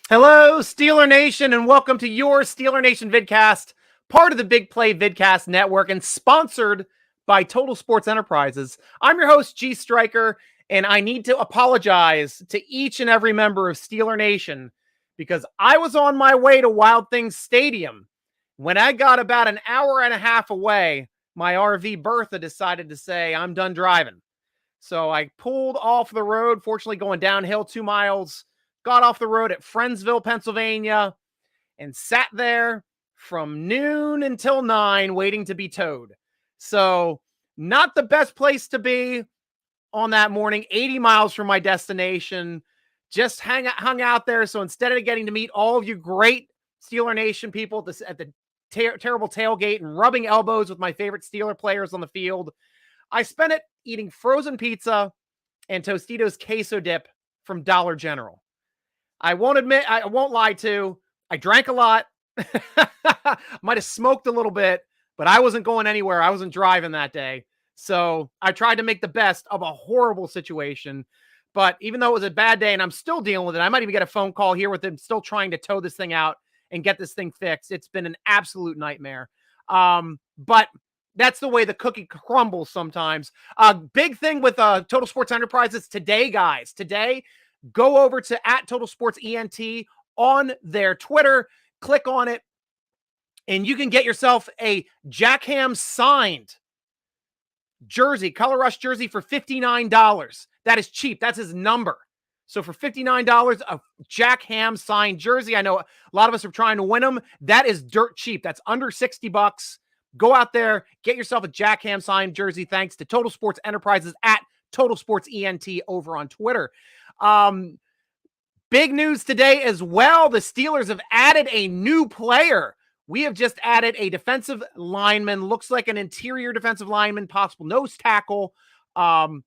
Hello, Steeler Nation, and welcome to your Steeler Nation Vidcast, part of the Big Play Vidcast Network and sponsored by Total Sports Enterprises. I'm your host, G.Stryker, and I need to apologize to each and every member of Steeler Nation because I was on my way to Wild Things Stadium. When I got about an hour and a half away, my RV Bertha decided to say, I'm done driving. So I pulled off the road, fortunately going downhill 2 miles, got off the road at Friendsville, Pennsylvania, and sat there from noon until 9 waiting to be towed. So not the best place to be on that morning, 80 miles from my destination. Just hung out there. So instead of getting to meet all of you great Steeler Nation people at the terrible tailgate and rubbing elbows with my favorite Steeler players on the field, I spent it eating frozen pizza and Tostitos queso dip from Dollar General. I won't lie to, I drank a lot. Might have smoked a little bit, but I wasn't going anywhere. I wasn't driving that day. So I tried to make the best of a horrible situation. But even though it was a bad day and I'm still dealing with it, I might even get a phone call here with them still trying to tow this thing out and get this thing fixed. It's been an absolute nightmare. But that's the way the cookie crumbles sometimes. Big thing with Total Sports Enterprises today, guys. Today, go over to @TotalSportsENT on their Twitter, click on it, and you can get yourself a Jack Ham signed jersey, Color Rush jersey for $59. That is cheap. That's his number. So for $59, a Jack Ham signed jersey. I know a lot of us are trying to win them. That is dirt cheap. That's under $60. Go out there, get yourself a Jack Ham signed jersey thanks to Total Sports Enterprises @TotalSportsENT over on Twitter. Big news today as well. The Steelers have added a new player. We have just added a defensive lineman, looks like an interior defensive lineman, possible nose tackle, by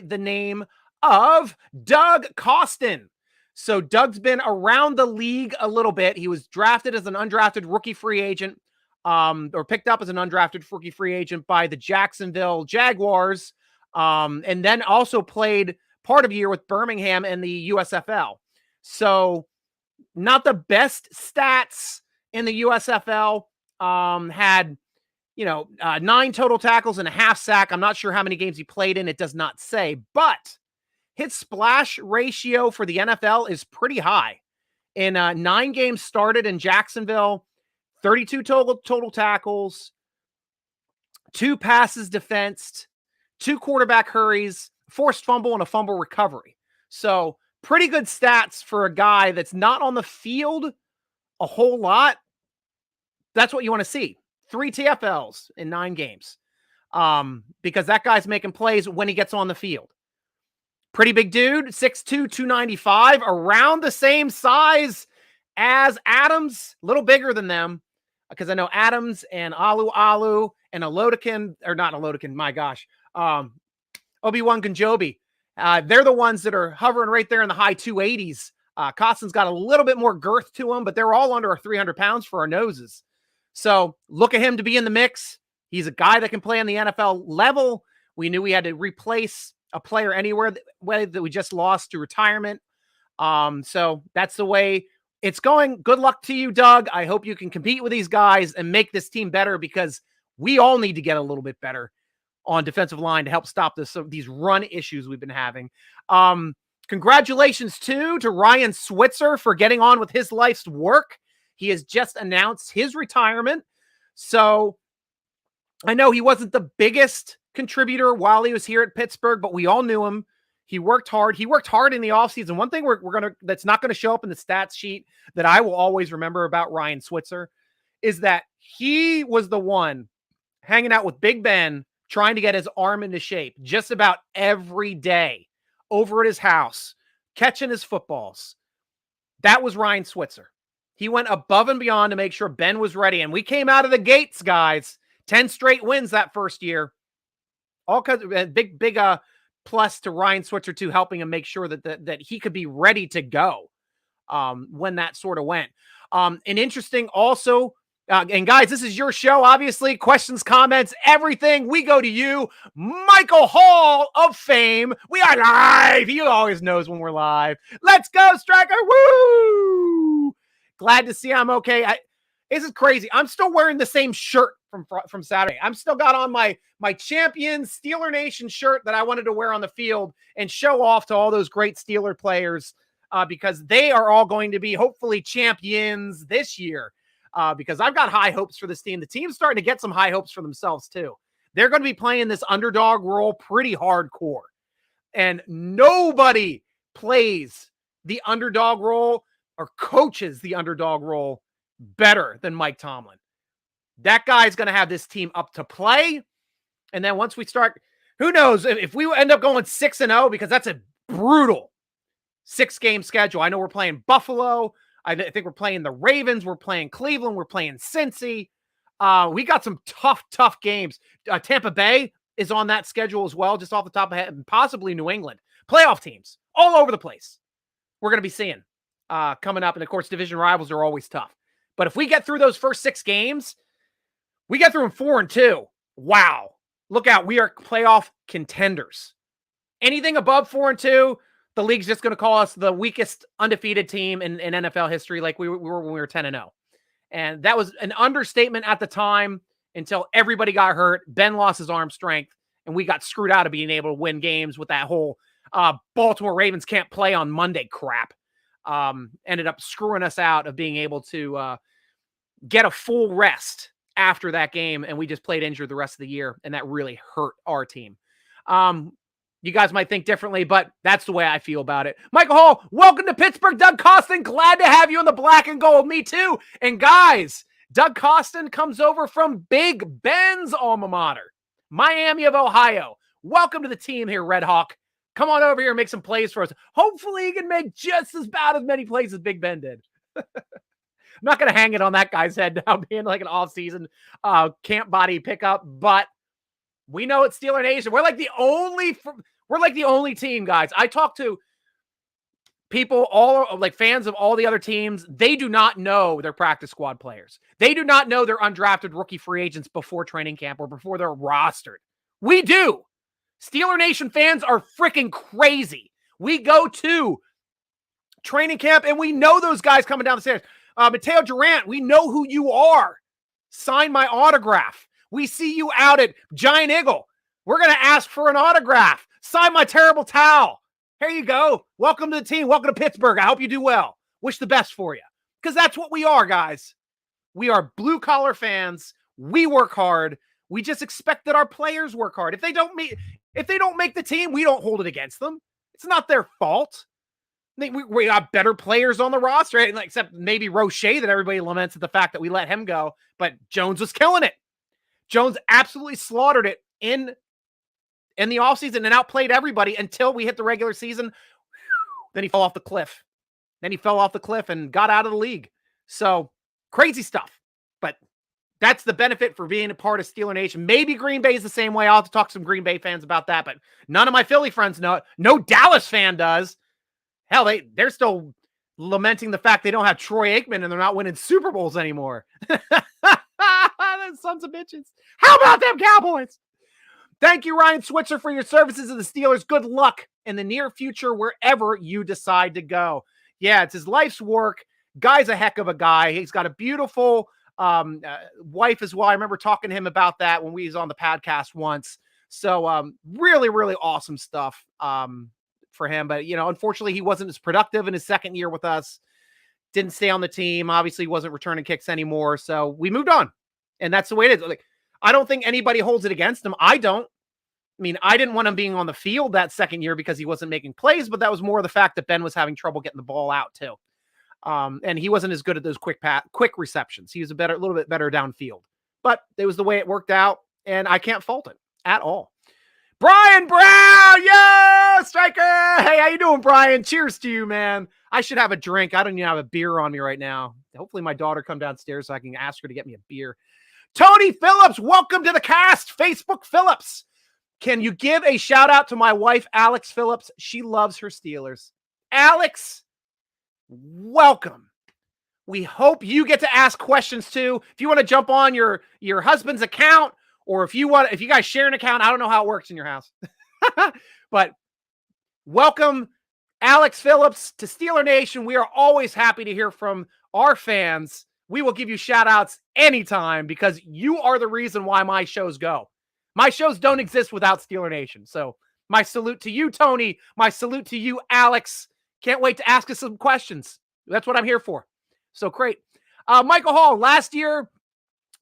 the name of Doug Costin. So Doug's been around the league a little bit. He was drafted as an undrafted rookie free agent, or picked up as an undrafted rookie free agent by the Jacksonville Jaguars, and then also played part of a year with Birmingham in the USFL. So not the best stats in the USFL. Had, 9 total tackles and a half sack. I'm not sure how many games he played in. It does not say, but his splash ratio for the NFL is pretty high. In 9 games started in Jacksonville, 32 total tackles, 2 passes defensed, 2 quarterback hurries, forced fumble, and a fumble recovery. So pretty good stats for a guy that's not on the field a whole lot. That's what you want to see. 3 TFLs in 9 games. Because that guy's making plays when he gets on the field. Pretty big dude, 6'2", 295, around the same size as Adams, a little bigger than them. Because I know Adams and Alu and my gosh, Obi-Wan Kanjobi. They're the ones that are hovering right there in the high 280s. Costin's got a little bit more girth to him, but they're all under 300 pounds for our noses. So look at him to be in the mix. He's a guy that can play on the NFL level. We knew we had to replace a player anywhere that we just lost to retirement. So that's the way it's going. Good luck to you, Doug. I hope you can compete with these guys and make this team better because we all need to get a little bit better on defensive line to help stop these run issues we've been having. Congratulations, too, to Ryan Switzer for getting on with his life's work. He has just announced his retirement. So I know he wasn't the biggest contributor while he was here at Pittsburgh, but we all knew him. He worked hard. He worked hard in the offseason. One thing that's not going to show up in the stats sheet that I will always remember about Ryan Switzer is that he was the one hanging out with Big Ben, trying to get his arm into shape just about every day over at his house, catching his footballs. That was Ryan Switzer. He went above and beyond to make sure Ben was ready. And we came out of the gates, guys. 10 straight wins that first year. All kinds of big plus to Ryan Switzer too, helping him make sure that he could be ready to go when that sort of went. And interesting also, And guys, this is your show. Obviously, questions, comments, everything. We go to you, Michael Hall of Fame. We are live. He always knows when we're live. Let's go, Striker. Woo! Glad to see I'm okay. This is crazy. I'm still wearing the same shirt from Saturday. I'm still got on my champion Steeler Nation shirt that I wanted to wear on the field and show off to all those great Steeler players because they are all going to be hopefully champions this year. Because I've got high hopes for this team. The team's starting to get some high hopes for themselves too. They're going to be playing this underdog role pretty hardcore. And nobody plays the underdog role or coaches the underdog role better than Mike Tomlin. That guy's going to have this team up to play. And then once we start, who knows if we end up going 6-0, because that's a brutal 6-game schedule. I know we're playing Buffalo. I think we're playing the Ravens. We're playing Cleveland. We're playing Cincy. We got some tough games. Tampa Bay is on that schedule as well, just off the top of my head, and possibly New England. Playoff teams all over the place. We're going to be seeing coming up. And, of course, division rivals are always tough. But if we get through those first 6 games, we get through them 4-2. Wow. Look out. We are playoff contenders. Anything above 4-2, the league's just going to call us the weakest undefeated team in NFL history, like we were when we were 10-0. And that was an understatement at the time until everybody got hurt. Ben lost his arm strength, and we got screwed out of being able to win games with that whole Baltimore Ravens can't play on Monday crap. Ended up screwing us out of being able to get a full rest after that game, and we just played injured the rest of the year, and that really hurt our team. You guys might think differently, but that's the way I feel about it. Michael Hall, welcome to Pittsburgh. Doug Costin, glad to have you in the black and gold. Me too. And guys, Doug Costin comes over from Big Ben's alma mater, Miami of Ohio. Welcome to the team here, Red Hawk. Come on over here and make some plays for us. Hopefully he can make just as many plays as Big Ben did. I'm not going to hang it on that guy's head now being like an off-season camp body pickup, but we know it's Steeler Nation. We're like the only team, guys. I talk to people, all like fans of all the other teams. They do not know their practice squad players. They do not know their undrafted rookie free agents before training camp or before they're rostered. We do. Steeler Nation fans are freaking crazy. We go to training camp and we know those guys coming down the stairs. Mateo Durant, we know who you are. Sign my autograph. We see you out at Giant Eagle. We're going to ask for an autograph. Sign my terrible towel. Here you go. Welcome to the team. Welcome to Pittsburgh. I hope you do well. Wish the best for you. Because that's what we are, guys. We are blue-collar fans. We work hard. We just expect that our players work hard. If they don't make the team, we don't hold it against them. It's not their fault. We got better players on the roster, except maybe Roche that everybody laments at the fact that we let him go. But Jones was killing it. Jones absolutely slaughtered it in the offseason and outplayed everybody until we hit the regular season. Then he fell off the cliff. And got out of the league. So crazy stuff. But that's the benefit for being a part of Steeler Nation. Maybe Green Bay is the same way. I'll have to talk to some Green Bay fans about that, but none of my Philly friends know it. No Dallas fan does. Hell, they're still lamenting the fact they don't have Troy Aikman and they're not winning Super Bowls anymore. Those sons of bitches. How about them Cowboys? Thank you, Ryan Switzer, for your services to the Steelers. Good luck in the near future wherever you decide to go. Yeah, it's his life's work. Guy's a heck of a guy. He's got a beautiful wife as well. I remember talking to him about that when we was on the podcast once. So really, really awesome stuff for him. But, unfortunately, he wasn't as productive in his second year with us. Didn't stay on the team. Obviously, wasn't returning kicks anymore. So we moved on. And that's the way it is. Like, I don't think anybody holds it against him. I don't. I mean, I didn't want him being on the field that second year because he wasn't making plays, but that was more the fact that Ben was having trouble getting the ball out too. And he wasn't as good at those quick receptions. He was a little bit better downfield, but it was the way it worked out, and I can't fault it at all. Brian Brown, yeah, Striker. Hey, how you doing, Brian? Cheers to you, man. I should have a drink. I don't even have a beer on me right now. Hopefully my daughter come downstairs so I can ask her to get me a beer. Tony Phillips, welcome to the cast. Facebook Phillips. Can you give a shout out to my wife, Alex Phillips? She loves her Steelers. Alex, welcome. We hope you get to ask questions too. If you want to jump on your husband's account, or if you guys share an account, I don't know how it works in your house. But welcome Alex Phillips to Steeler Nation. We are always happy to hear from our fans. We will give you shout outs anytime because you are the reason why my shows go. My shows don't exist without Steeler Nation. So my salute to you, Tony. My salute to you, Alex. Can't wait to ask us some questions. That's what I'm here for. So great. Michael Hall, last year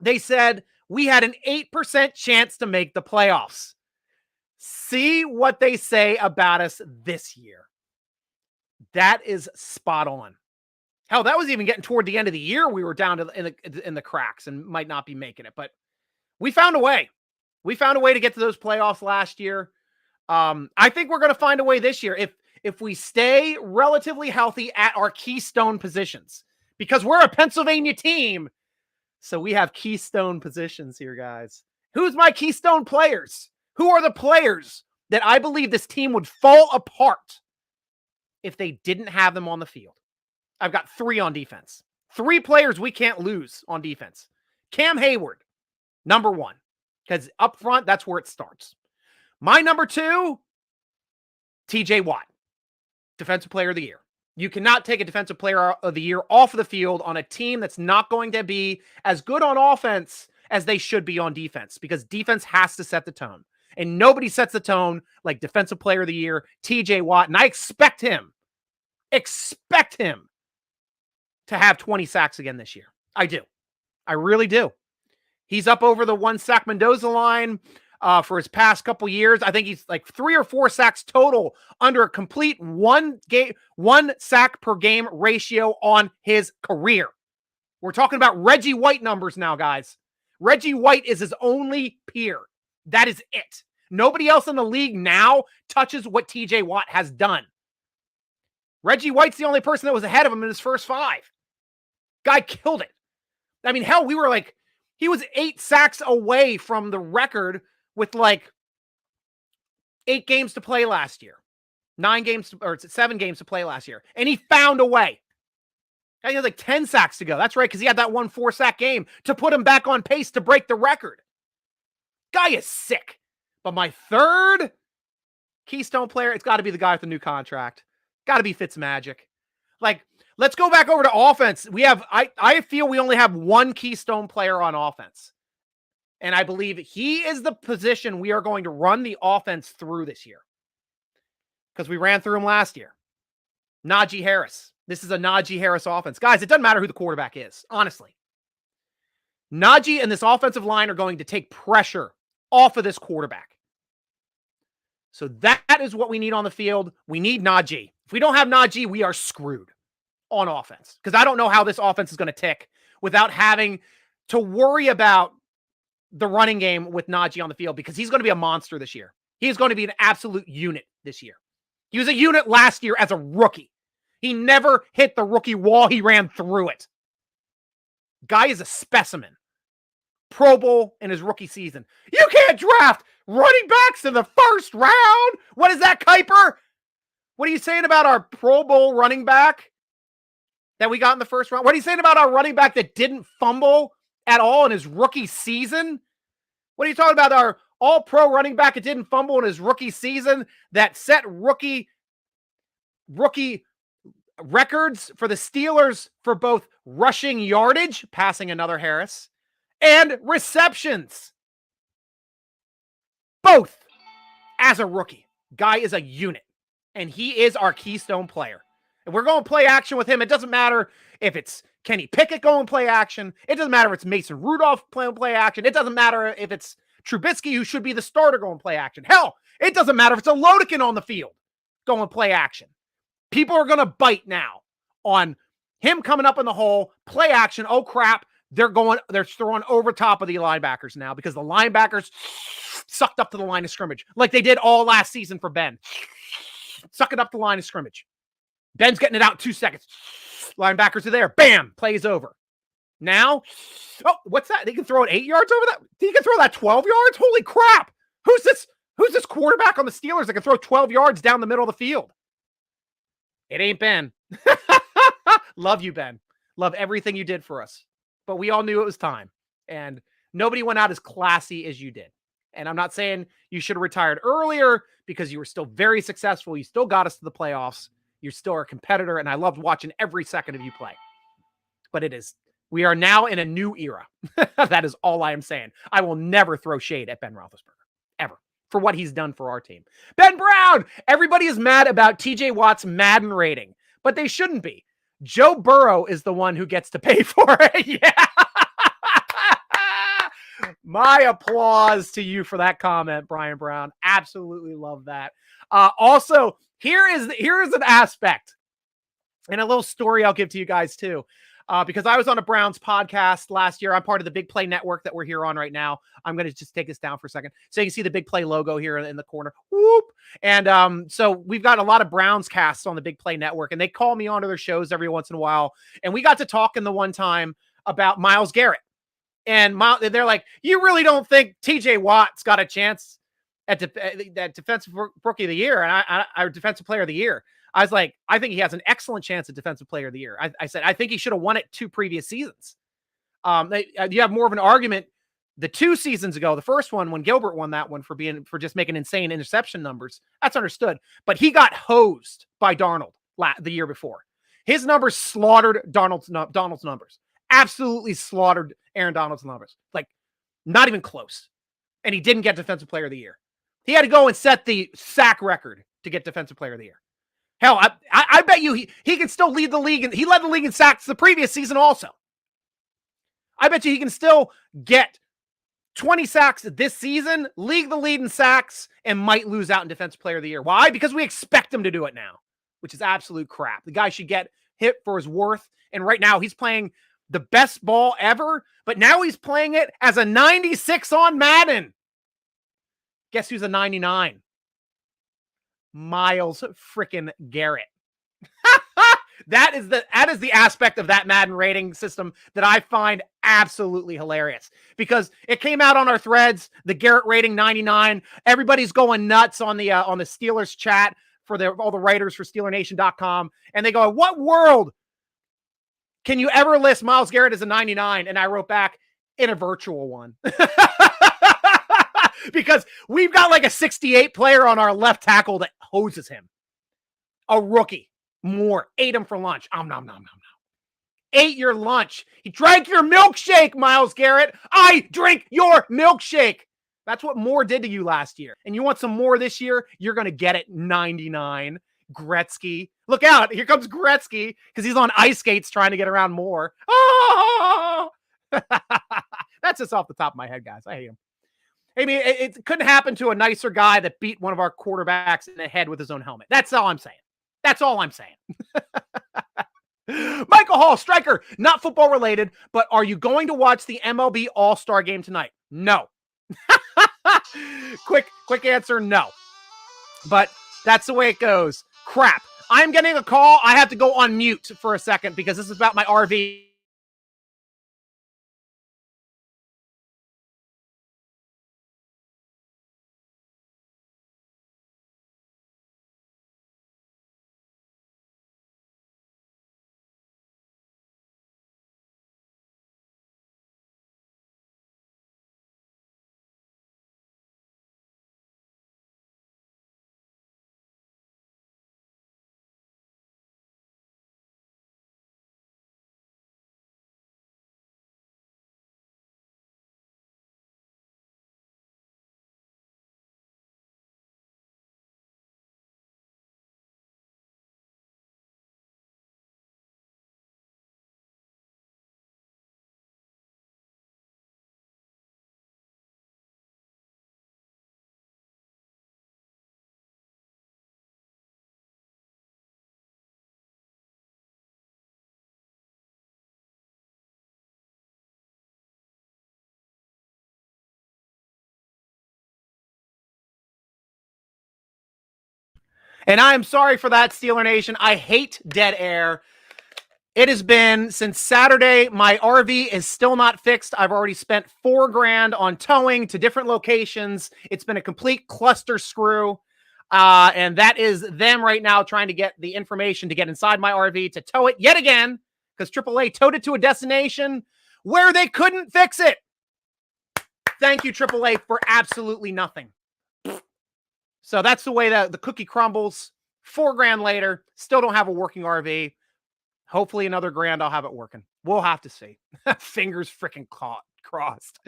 they said we had an 8% chance to make the playoffs. See what they say about us this year. That is spot on. Hell, that was even getting toward the end of the year. We were down in the cracks and might not be making it, but we found a way. We found a way to get to those playoffs last year. I think we're going to find a way this year if we stay relatively healthy at our keystone positions, because we're a Pennsylvania team. So we have keystone positions here, guys. Who's my keystone players? Who are the players that I believe this team would fall apart if they didn't have them on the field? I've got 3 on defense. 3 players we can't lose on defense. Cam Hayward, number 1, because up front, that's where it starts. My number 2, TJ Watt, Defensive Player of the Year. You cannot take a Defensive Player of the Year off of the field on a team that's not going to be as good on offense as they should be on defense, because defense has to set the tone. And nobody sets the tone like Defensive Player of the Year, TJ Watt. And I expect him to have 20 sacks again this year. I do. I really do. He's up over the 1 sack Mendoza line for his past couple years. I think he's like 3 or 4 sacks total under a complete 1 sack per game ratio on his career. We're talking about Reggie White numbers now, guys. Reggie White is his only peer. That is it. Nobody else in the league now touches what TJ Watt has done. Reggie White's the only person that was ahead of him in his first 5. Guy killed it. I mean, hell, he was 8 sacks away from the record with like 8 games to play last year. 7 games to play last year. And he found a way. He had like 10 sacks to go. That's right, because he had that 1 4-sack game to put him back on pace to break the record. Guy is sick. But my 3rd keystone player, it's got to be the guy with the new contract. Got to be Fitzmagic. Like, let's go back over to offense. I feel we only have 1 keystone player on offense. And I believe he is the position we are going to run the offense through this year, because we ran through him last year. Najee Harris. This is a Najee Harris offense. Guys, it doesn't matter who the quarterback is, honestly. Najee and this offensive line are going to take pressure off of this quarterback. So that is what we need on the field. We need Najee. If we don't have Najee, we are screwed on offense, because I don't know how this offense is going to tick without having to worry about the running game with Najee on the field, because he's going to be a monster this year. He's going to be an absolute unit this year. He was a unit last year as a rookie. He never hit the rookie wall. He ran through it. Guy is a specimen. Pro Bowl in his rookie season. You can't draft running backs in the first round. What is that, Kuiper? What are you saying about our Pro Bowl running back that we got in the first round? What are you saying about our running back that didn't fumble at all in his rookie season? What are you talking about? Our all-pro running back that didn't fumble in his rookie season, that set rookie records for the Steelers for both rushing yardage, passing another Harris, and receptions. Both as a rookie. Guy is a unit, and he is our keystone player. And we're going to play action with him. It doesn't matter if it's Kenny Pickett going play action. It doesn't matter if it's Mason Rudolph playing play action. It doesn't matter if it's Trubisky, who should be the starter, going play action. Hell, it doesn't matter if it's a Lodikin on the field going play action. People are going to bite now on him coming up in the hole, play action. Oh, crap. They're throwing over top of the linebackers now, because the linebackers sucked up to the line of scrimmage like they did all last season for Ben. Suck it up the line of scrimmage. Ben's getting it out in 2 seconds. Linebackers are there. Bam. Plays over. Now, oh, what's that? They can throw it 8 yards over that? He can throw that 12 yards? Holy crap. Who's this quarterback on the Steelers that can throw 12 yards down the middle of the field? It ain't Ben. Love you, Ben. Love everything you did for us. But we all knew it was time. And nobody went out as classy as you did. And I'm not saying you should have retired earlier because you were still very successful. You still got us to the playoffs. You're still a competitor. And I loved watching every second of you play. But we are now in a new era. That is all I am saying. I will never throw shade at Ben Roethlisberger, ever, for what he's done for our team. Ben Brown, everybody is mad about TJ Watt's Madden rating, but they shouldn't be. Joe Burrow is the one who gets to pay for it. Yeah. My applause to you for that comment, Brian Brown. Absolutely love that. Also, here is an aspect and a little story I'll give to you guys too. Because I was on a Browns podcast last year. I'm part of the Big Play Network that we're here on right now. I'm going to just take this down for a second. So you can see the Big Play logo here in the corner. Whoop. And so we've got a lot of Browns casts on the Big Play Network, and they call me onto their shows every once in a while. And we got to talking the one time about Myles Garrett. And they're like, you really don't think TJ Watt's got a chance at that defensive rookie of the year and I defensive player of the year? I was like, I think he has an excellent chance at defensive player of the year. I said, I think he should have won it 2 previous seasons. You have more of an argument the 2 seasons ago, the first one when Gilbert won that one for just making insane interception numbers. That's understood. But he got hosed by Darnold the year before. His numbers slaughtered Donald's numbers. Absolutely slaughtered Aaron Donald's numbers. Like, not even close. And he didn't get defensive player of the year. He had to go and set the sack record to get defensive player of the year. Hell, I bet you he can still lead the league. And he led the league in sacks the previous season also. I bet you he can still get 20 sacks this season, lead the lead in sacks, and might lose out in defensive player of the year. Why? Because we expect him to do it now, which is absolute crap. The guy should get hit for his worth. And right now he's playing the best ball ever, but now he's playing it as a 96 on Madden. Guess who's a 99? Myles frickin' Garrett. That is the aspect of that Madden rating system that I find absolutely hilarious, because it came out on our threads, the Garrett rating 99. Everybody's going nuts on the Steelers chat for all the writers for SteelerNation.com. And they go, what world can you ever list Myles Garrett as a 99? And I wrote back, in a virtual one. Because we've got like a 68 player on our left tackle that hoses him. A rookie. More. Ate him for lunch. Nom, nom, nom, nom. Ate your lunch. He drank your milkshake, Myles Garrett. I drink your milkshake. That's what Moore did to you last year. And you want some more this year? You're going to get it 99. Gretzky. Look out. Here comes Gretzky because he's on ice skates trying to get around Moore. Oh! That's just off the top of my head, guys. I hate him. I mean, it couldn't happen to a nicer guy that beat one of our quarterbacks in the head with his own helmet. That's all I'm saying. That's all I'm saying. Michael Hall, Stryker, not football related, but are you going to watch the MLB All-Star game tonight? No. Quick answer, no. But that's the way it goes. Crap. I'm getting a call. I have to go on mute for a second because this is about my RV. And I am sorry for that, Steeler Nation. I hate dead air. It has been since Saturday. My RV is still not fixed. I've already spent $4,000 on towing to different locations. It's been a complete cluster screw. And that is them right now trying to get the information to get inside my RV to tow it yet again. because AAA towed it to a destination where they couldn't fix it. Thank you, AAA, for absolutely nothing. So that's the way that the cookie crumbles. $4,000 later, still don't have a working RV. Hopefully another grand, I'll have it working. We'll have to see. Fingers freaking crossed.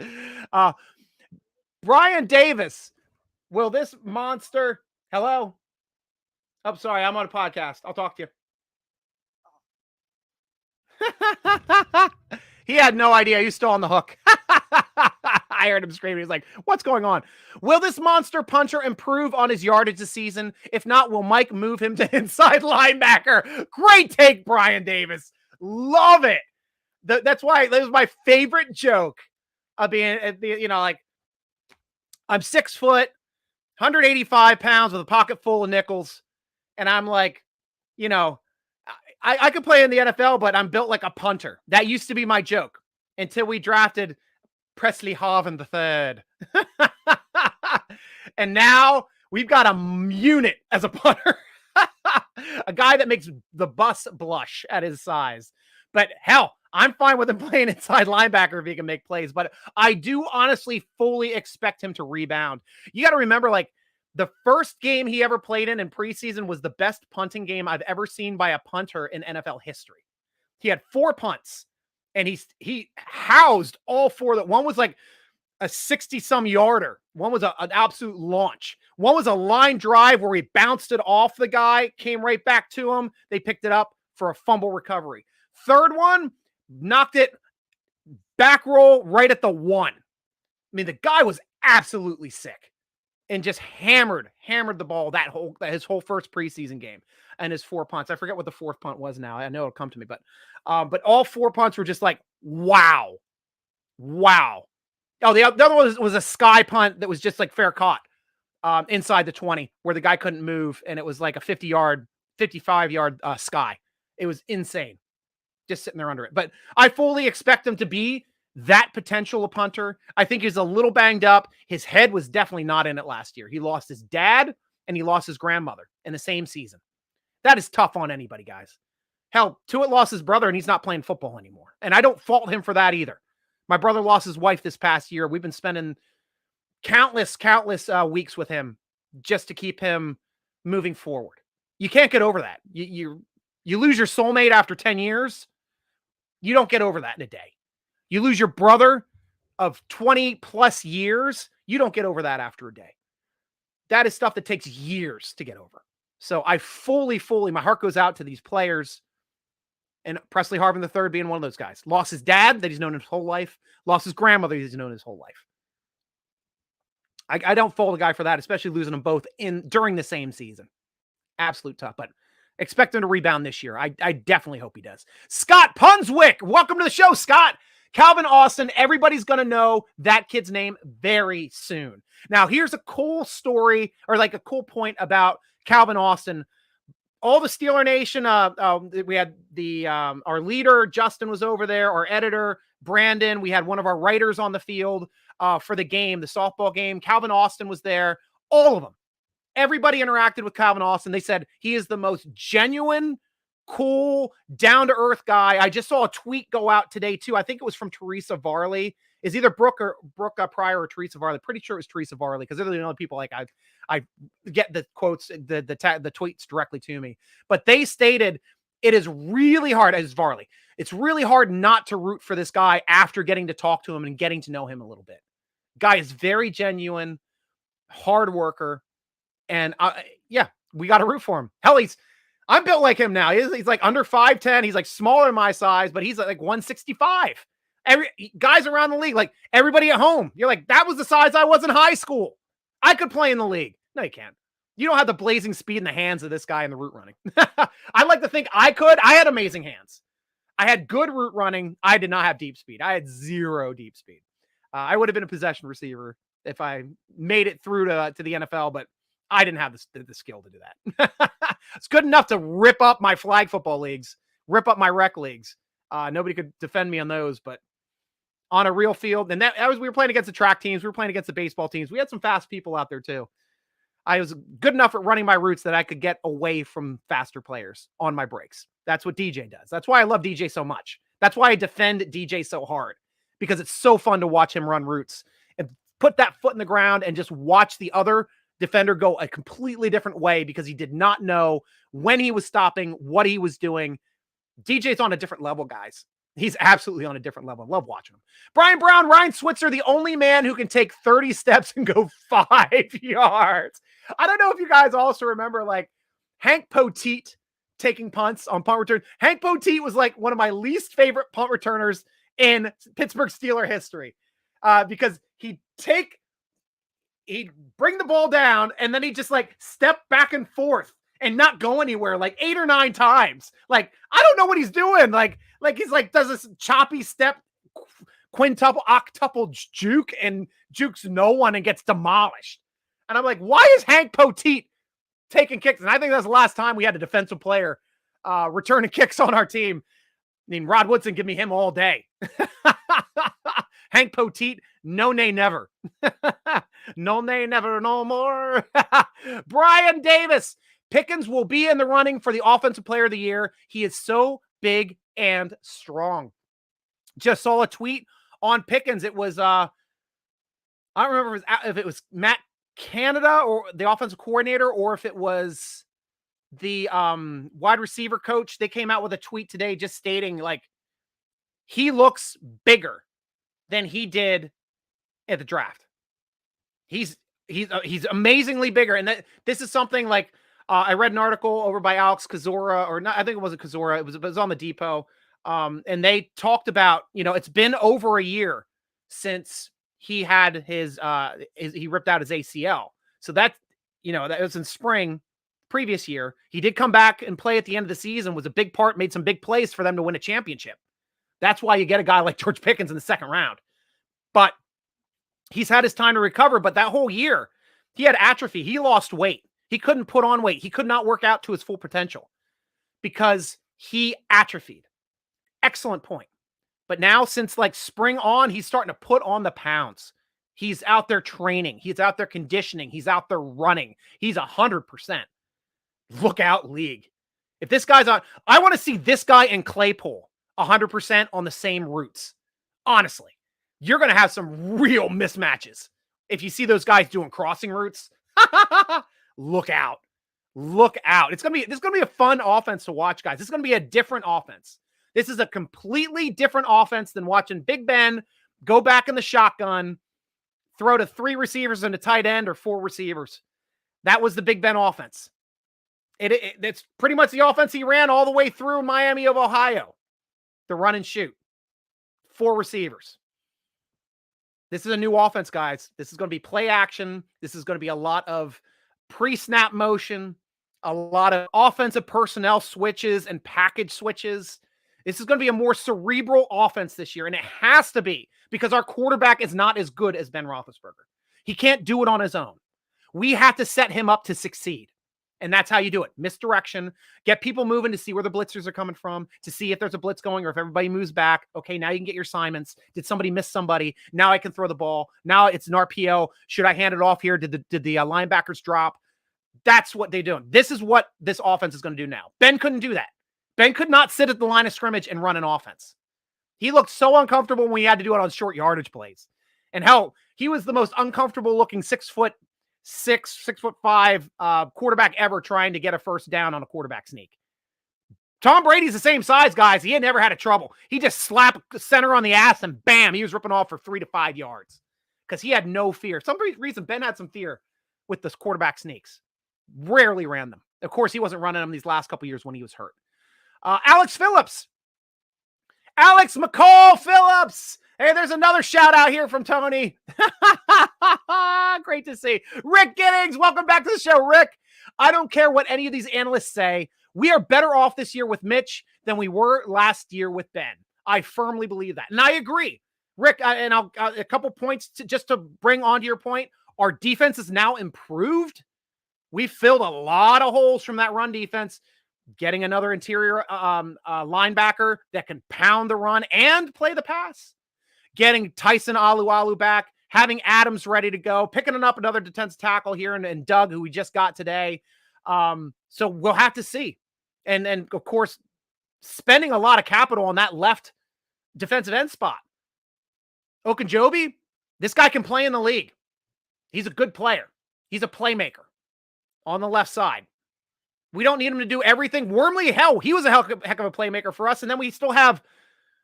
Brian Davis, will this monster... Hello? I'm sorry, I'm on a podcast. I'll talk to you. He had no idea. He's still on the hook. I heard him screaming. He's like, what's going on? Will this monster puncher improve on his yardage this season? If not, will Mike move him to inside linebacker? Great take, Brian Davis. Love it. That's why that was my favorite joke of being, like, I'm 6 foot, 185 pounds with a pocket full of nickels. And I'm like, I could play in the NFL, but I'm built like a punter. That used to be my joke until we drafted Presley Harvin III. And now we've got a unit as a punter. A guy that makes the bus blush at his size. But hell, I'm fine with him playing inside linebacker if he can make plays. But I do honestly fully expect him to rebound. You got to remember, like, the first game he ever played in preseason was the best punting game I've ever seen by a punter in NFL history. He had 4 punts, and he housed all 4. That one was like a 60-some yarder. One was an absolute launch. One was a line drive where he bounced it off the guy, came right back to him. They picked it up for a fumble recovery. Third one, knocked it back roll right at the 1. I mean, the guy was absolutely sick. And just hammered the ball his whole first preseason game and his 4 punts. I forget what the 4th punt was now. I know it'll come to me, but all 4 punts were just like, wow. Oh, the other one was a sky punt that was just like fair caught inside the 20 where the guy couldn't move. And it was like a 55-yard sky. It was insane. Just sitting there under it. But I fully expect him to be that potential a punter. I think he's a little banged up. His head was definitely not in it last year. He lost his dad and he lost his grandmother in the same season. That is tough on anybody, guys. Hell, Tuitt lost his brother and he's not playing football anymore. And I don't fault him for that either. My brother lost his wife this past year. We've been spending countless weeks with him just to keep him moving forward. You can't get over that. You lose your soulmate after 10 years. You don't get over that in a day. You lose your brother of 20 plus years. You don't get over that after a day. That is stuff that takes years to get over. So I fully, my heart goes out to these players. And Presley Harvin III being one of those guys. Lost his dad that he's known his whole life. Lost his grandmother he's known his whole life. I don't fault a guy for that, especially losing them both during the same season. Absolute tough, but expect him to rebound this year. I definitely hope he does. Scott Punswick, welcome to the show, Scott. Calvin Austin, everybody's going to know that kid's name very soon. Now, here's a cool story, or like a cool point about Calvin Austin. All the Steeler Nation, we had our leader, Justin, was over there, our editor, Brandon. We had one of our writers on the field for the game, the softball game. Calvin Austin was there. All of them. Everybody interacted with Calvin Austin. They said he is the most genuine, cool, down-to-earth guy. I just saw a tweet go out today, too. I think it was from Teresa Varley. Is either Brooke Pryor or Teresa Varley. Pretty sure it was Teresa Varley because they're the only people like I get the quotes, the tweets directly to me. But they stated it is really hard, as Varley, it's really hard not to root for this guy after getting to talk to him and getting to know him a little bit. Guy is very genuine, hard worker. And we got to root for him. Hell, I'm built like him now. He's like under 5'10". He's like smaller than my size, but he's like 165. Guys around the league, like everybody at home, you're like, that was the size I was in high school. I could play in the league. No, you can't. You don't have the blazing speed in the hands of this guy in the route running. I like to think I could. I had amazing hands. I had good route running. I did not have deep speed. I had 0 deep speed. I would have been a possession receiver if I made it through to the NFL, but I didn't have the skill to do that. It's good enough to rip up my flag football leagues, rip up my rec leagues. Nobody could defend me on those, but on a real field. And we were playing against the track teams. We were playing against the baseball teams. We had some fast people out there too. I was good enough at running my routes that I could get away from faster players on my breaks. That's what DJ does. That's why I love DJ so much. That's why I defend DJ so hard, because it's so fun to watch him run routes and put that foot in the ground and just watch the other defender go a completely different way because he did not know when he was stopping, what he was doing. DJ's on a different level, guys. He's absolutely on a different level. I love watching him. Brian Brown, Ryan Switzer, the only man who can take 30 steps and go 5 yards. I don't know if you guys also remember like Hank Poteet taking punts on punt return. Hank Poteet was like one of my least favorite punt returners in Pittsburgh Steelers history because he'd bring the ball down and then he'd just like step back and forth and not go anywhere like 8 or 9 times. Like, I don't know what he's doing. Like he's like, does this choppy step, quintuple, octuple juke and jukes no one and gets demolished. And I'm like, why is Hank Poteet taking kicks? And I think that's the last time we had a defensive player returning kicks on our team. I mean, Rod Woodson, give me him all day. Hank Poteet, no nay never. No nay never no more. Brian Davis. Pickens will be in the running for the offensive player of the year. He is so big and strong. Just saw a tweet on Pickens. It was, I don't remember if it was Matt Canada or the offensive coordinator, or if it was the wide receiver coach. They came out with a tweet today just stating like he looks bigger than he did at the draft. He's amazingly bigger. And this is something like, I read an article over by Alex Kozora, or not, I think it wasn't Kozora. It was on the Depot. And they talked about, it's been over a year since he had he ripped out his ACL. So that was in spring previous year. He did come back and play at the end of the season, was a big part, made some big plays for them to win a championship. That's why you get a guy like George Pickens in the second round. But he's had his time to recover. But that whole year, he had atrophy. He lost weight. He couldn't put on weight. He could not work out to his full potential because he atrophied. Excellent point. But now since like spring on, he's starting to put on the pounds. He's out there training. He's out there conditioning. He's out there running. He's 100%. Look out, league. If this guy's on, I want to see this guy and Claypool 100% on the same routes. Honestly, you're going to have some real mismatches. If you see those guys doing crossing routes, look out. Look out. This is going to be a fun offense to watch, guys. This is going to be a different offense. This is a completely different offense than watching Big Ben go back in the shotgun, throw to 3 receivers and a tight end or 4 receivers. That was the Big Ben offense. It's pretty much the offense he ran all the way through Miami of Ohio. The run and shoot. 4 receivers. This is a new offense, guys. This is going to be play action. This is going to be a lot of pre-snap motion, a lot of offensive personnel switches and package switches. This is going to be a more cerebral offense this year, and it has to be because our quarterback is not as good as Ben Roethlisberger. He can't do it on his own. We have to set him up to succeed, and that's how you do it. Misdirection, get people moving to see where the blitzers are coming from, to see if there's a blitz going or if everybody moves back. Okay, now you can get your assignments. Did somebody miss somebody? Now I can throw the ball. Now it's an RPO. Should I hand it off here? Did the linebackers drop? That's what they're doing. This is what this offense is going to do now. Ben couldn't do that. Ben could not sit at the line of scrimmage and run an offense. He looked so uncomfortable when he had to do it on short yardage plays. And hell, he was the most uncomfortable looking 6'6", 6'5" quarterback ever trying to get a first down on a quarterback sneak. Tom Brady's the same size, guys. He had never had a trouble. He just slapped center on the ass and bam, he was ripping off for 3 to 5 yards because he had no fear. Some reason Ben had some fear with the quarterback sneaks. Rarely ran them. Of course, he wasn't running them these last couple years when he was hurt. Alex Phillips. Alex McCall Phillips. Hey, there's another shout out here from Tony. Great to see. Rick Giddings, welcome back to the show, Rick. I don't care what any of these analysts say. We are better off this year with Mitch than we were last year with Ben. I firmly believe that. And I agree. Rick, and I'll a couple points just to bring onto your point. Our defense is now improved. We filled a lot of holes from that run defense. Getting another interior linebacker that can pound the run and play the pass. Getting Tyson Alualu back. having Adams ready to go, picking up another defensive tackle here and Doug, who we just got today. So we'll have to see. And of course, spending a lot of capital on that left defensive end spot. Okunjobi, this guy can play in the league. He's a good player. He's a playmaker on the left side. We don't need him to do everything. Wormley, hell, he was a heck of a playmaker for us. And then we still have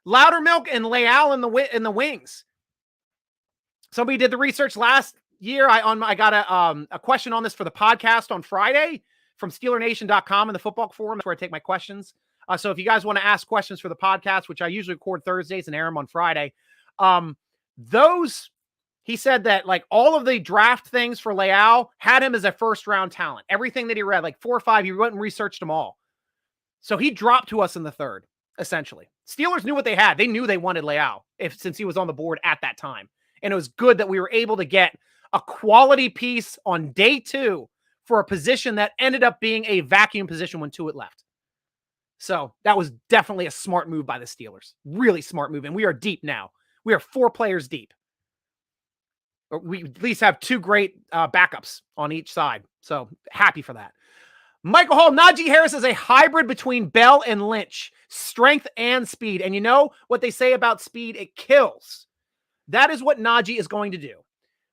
Loudermilk and Leal in the wings. Somebody did the research last year. I got a question on this for the podcast on Friday from SteelerNation.com in the football forum. That's where I take my questions. So if you guys want to ask questions for the podcast, which I usually record Thursdays and air them on Friday, he said that like all of the draft things for Leal had him as a first round talent. Everything that he read, like 4 or 5, he went and researched them all. So he dropped to us in the third, essentially. Steelers knew what they had. They knew they wanted Leal since he was on the board at that time. And it was good that we were able to get a quality piece on day 2 for a position that ended up being a vacuum position when Tuitt left. So that was definitely a smart move by the Steelers. Really smart move. And we are deep now. We are 4 players deep. We at least have 2 great backups on each side. So happy for that. Michael Hall, Najee Harris is a hybrid between Bell and Lynch. Strength and speed. And you know what they say about speed? It kills. That is what Najee is going to do.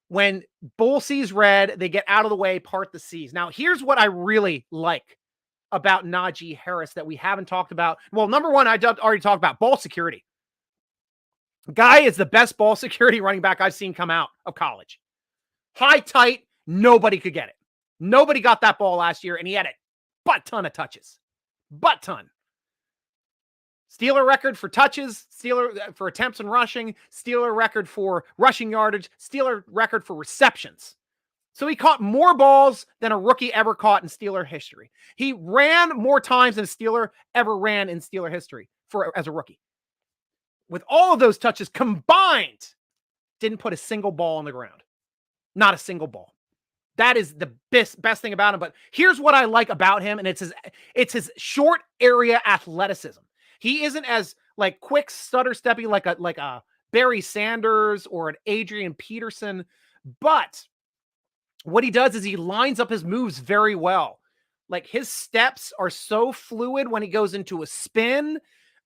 When bull sees red, they get out of the way, part the seas. Now, here's what I really like about Najee Harris that we haven't talked about. Well, number one, I already talked about ball security. Guy is the best ball security running back I've seen come out of college. High, tight, nobody could get it. Nobody got that ball last year, and he had a butt ton of touches. Butt ton. Steeler record for touches, Steeler for attempts and rushing, Steeler record for rushing yardage, Steeler record for receptions. So he caught more balls than a rookie ever caught in Steeler history. He ran more times than a Steeler ever ran in Steeler history as a rookie. With all of those touches combined, didn't put a single ball on the ground. Not a single ball. That is the best thing about him. But here's what I like about him, and it's his short area athleticism. He isn't as like quick stutter steppy like a Barry Sanders or an Adrian Peterson, but what he does is he lines up his moves very well. Like his steps are so fluid when he goes into a spin,